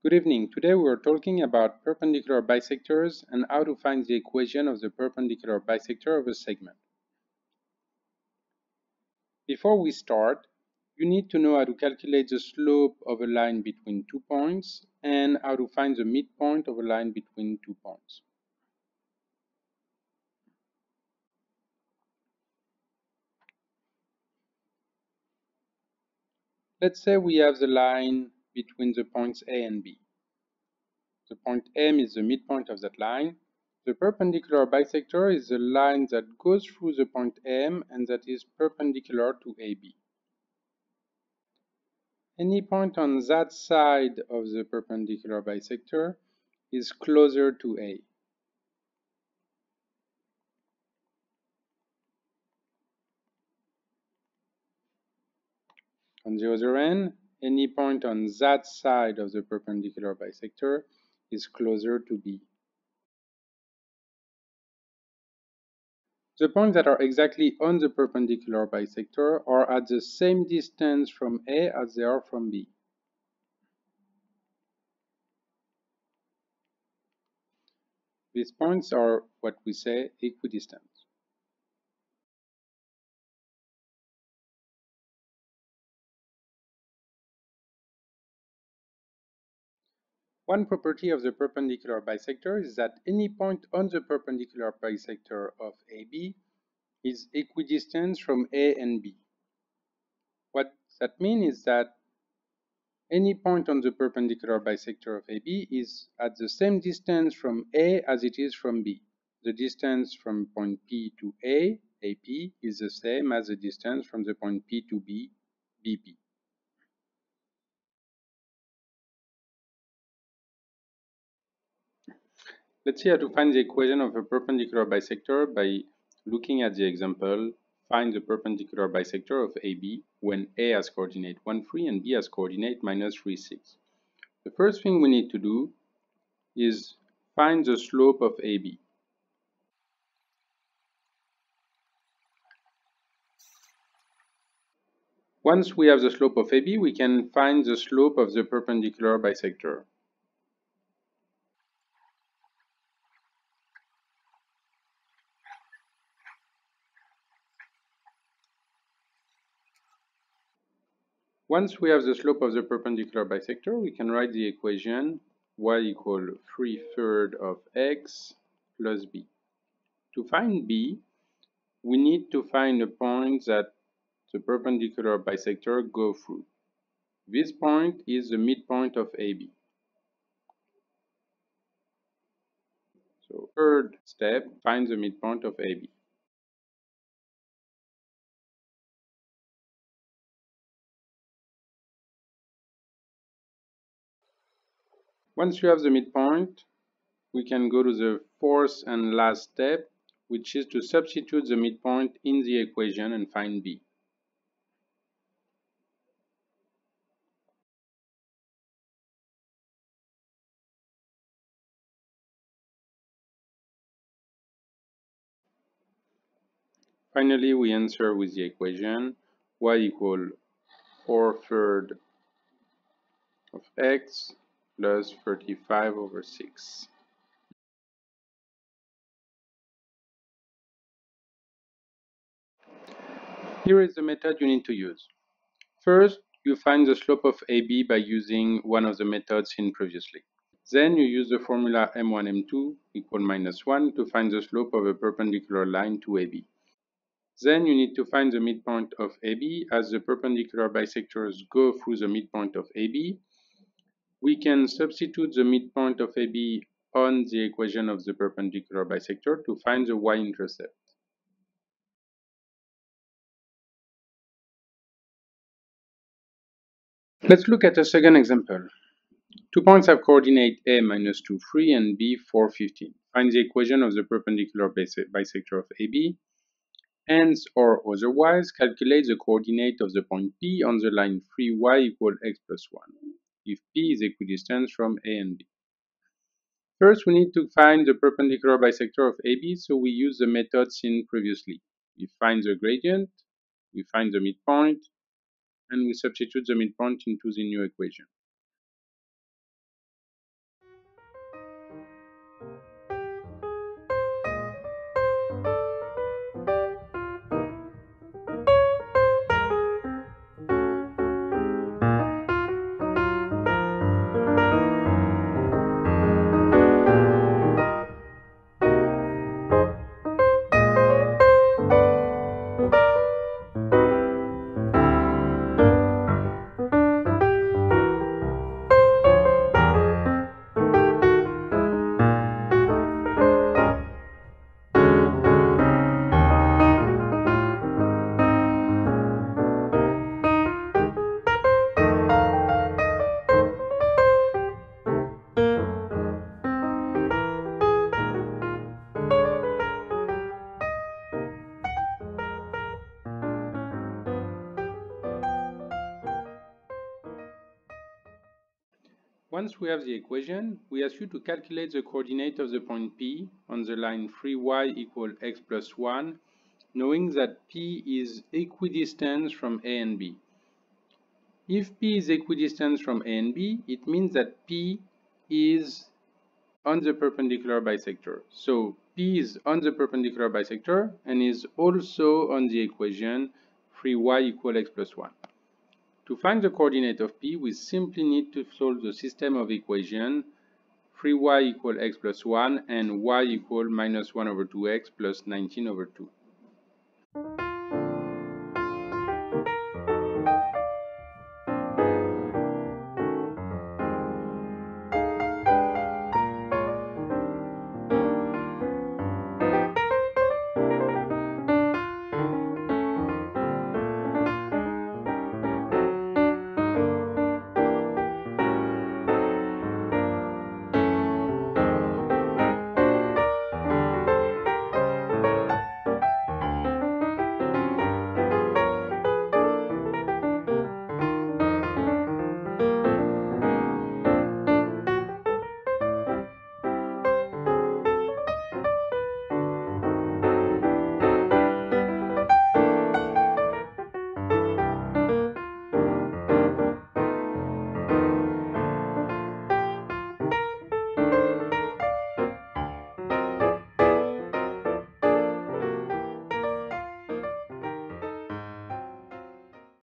Good evening. Today we are talking about perpendicular bisectors and how to find the equation of the perpendicular bisector of a segment. Before we start, you need to know how to calculate the slope of a line between 2 points and how to find the midpoint of a line between 2 points. Let's say we have the line between the points A and B. The point M is the midpoint of that line. The perpendicular bisector is the line that goes through the point M and that is perpendicular to AB. Any point on that side of the perpendicular bisector is closer to A. On the other end, any point on that side of the perpendicular bisector is closer to B. The points that are exactly on the perpendicular bisector are at the same distance from A as they are from B. These points are what we say equidistant. One property of the perpendicular bisector is that any point on the perpendicular bisector of AB is equidistant from A and B. What that means is that any point on the perpendicular bisector of AB is at the same distance from A as it is from B. The distance from point P to A, AP, is the same as the distance from the point P to B, BP. Let's see how to find the equation of a perpendicular bisector by looking at the example. Find the perpendicular bisector of AB when A has coordinate 1, 3 and B has coordinate minus 3, 6. The first thing we need to do is find the slope of AB. Once we have the slope of AB, we can find the slope of the perpendicular bisector. Once we have the slope of the perpendicular bisector, we can write the equation y equal 3/3 of x plus b. To find b, we need to find a point that the perpendicular bisector goes through. This point is the midpoint of AB. So third step, find the midpoint of AB. Once you have the midpoint, we can go to the fourth and last step, which is to substitute the midpoint in the equation and find b. Finally, we answer with the equation y equal 4/3 of x plus 35/6. Here is the method you need to use. First, you find the slope of AB by using one of the methods seen previously. Then you use the formula m1 m2 equal -1 to find the slope of a perpendicular line to AB. Then you need to find the midpoint of AB as the perpendicular bisectors go through the midpoint of AB. We can substitute the midpoint of AB on the equation of the perpendicular bisector to find the y-intercept. Let's look at a second example. 2 points have coordinate A -2, 3 and B 4, 15. Find the equation of the perpendicular bisector of AB. Hence or otherwise, calculate the coordinate of the point P on the line 3y equal x plus 1, if P is equidistant from A and B. First, we need to find the perpendicular bisector of AB, so we use the method seen previously. We find the gradient, we find the midpoint, and we substitute the midpoint into the new equation. Once we have the equation, we ask you to calculate the coordinate of the point P on the line 3y equal x plus 1, knowing that P is equidistant from A and B. If P is equidistant from A and B, it means that P is on the perpendicular bisector. So P is on the perpendicular bisector and is also on the equation 3y equal x plus 1. To find the coordinate of P, we simply need to solve the system of equation 3y equal x plus 1 and y equal minus 1 over 2x plus 19 over 2.